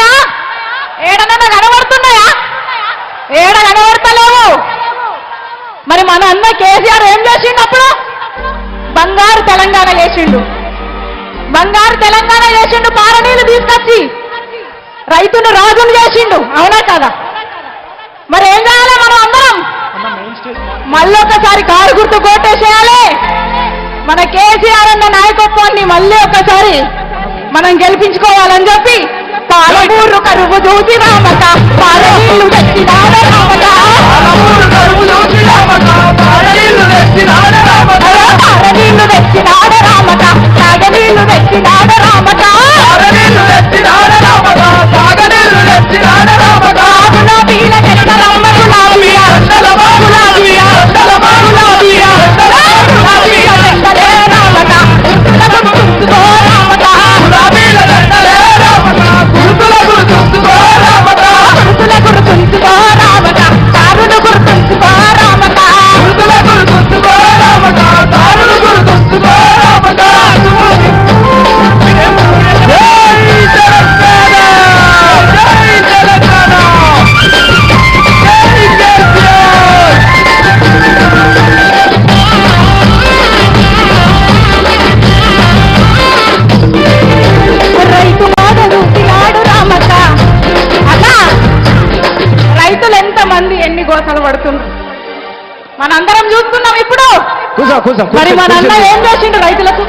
ఉన్నాయా? ఏడనన్నా కనబడుతున్నాయా? ఏడ కనబడతలేవు. మరి మన అన్న కేసీఆర్ ఏం చేసిండు? అప్పుడు బంగారు తెలంగాణ చేసిండు. బంగారు తెలంగాణ చేసిండు. పారనీళ్ళు తీసుకొచ్చి రైతును రాజును చేసిండు. అవునా కదా? మరి ఏం చేయాలి మనం అందరం? మళ్ళొకసారి కారు గుర్తు కోటేసేయాలి. మన కేసీఆర్ అన్న నాయకత్వాన్ని మళ్ళీ ఒకసారి మనం గెలిపించుకోవాలని చెప్పి పాలమూరు కరువు చూసి రామక పాలనీళ్ళు తెచ్చినాడ రామక పాలనీళ్ళు తెచ్చినాడ రామక తాగనీళ్ళు తెచ్చినాడ రామక గులాబీల చెట్టలమ్మ గులాబీయ గులాబీయ గులాబీయ గులాబీయ చెట్టలే రామక గుర్తుకో రామక గులాబీల చెట్టలే రామక గుర్తుకో రామక గుర్తుంచుకో రామక కారును గుర్తుంచుకో రామక గుర్తుంచుకో రామక కారును గుర్తుంచుకో రామక. రైతు బాధలు తినాడు రామక. అలా రైతులు ఎంతమంది ఎన్ని గోసలు పడుతున్నారు మనందరం చూస్తున్నాం ఇప్పుడు. మరి మన అన్న ఏం చేసిండు రైతులకు?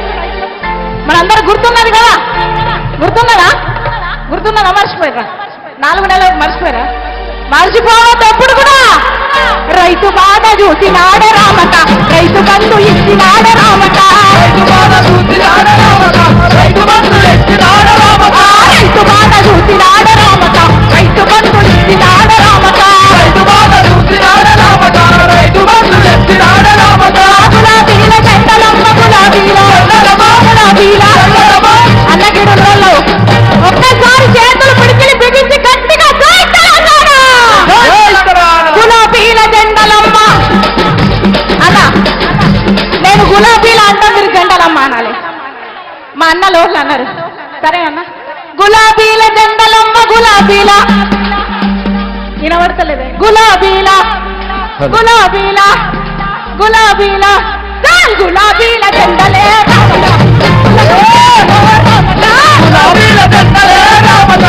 మనందరూ గుర్తున్నది కదా? గుర్తున్నదా? మర్చిపోయారా? 4 నెలలకు మర్చిపోయారా? మర్చిపోవద్దు ఎప్పుడు కూడా. రైతు బాధ చూసినాడ రామక రైతు బంధు ఇచ్చినాడ రామక రైతు బాధ చూసినాడ రామక రైతు బంధు ఇచ్చినాడ రామక రైతు బాధ చూసినాడ రామక రైతు బంధు ఇచ్చినాడ రామక రైతు బాధ చూసినాడ రామక రైతు బంధు ఇచ్చినాడ రామక. గులాబీల చెట్టలమ్మ గులాబీల గులాబీల అన్నగిడుల్లో ఒక్కసారి చేతులు పిడికిలి బిగించి గట్టిగా జై తెలంగాణ గులాబీల జెండలమ్మ అన్న. నేను గులాబీల అంటా, మీరు జెండలమ్మ అనాలి. మా అన్న లోట్లు అన్నారు. సరే అన్న. గులాబీల జెండలమ్మ గులాబీల వినబడతలేదే? గులాబీల గులాబీల గులాబీల గులాబీల జెండలే రామక గులాబీల జెండలే రామక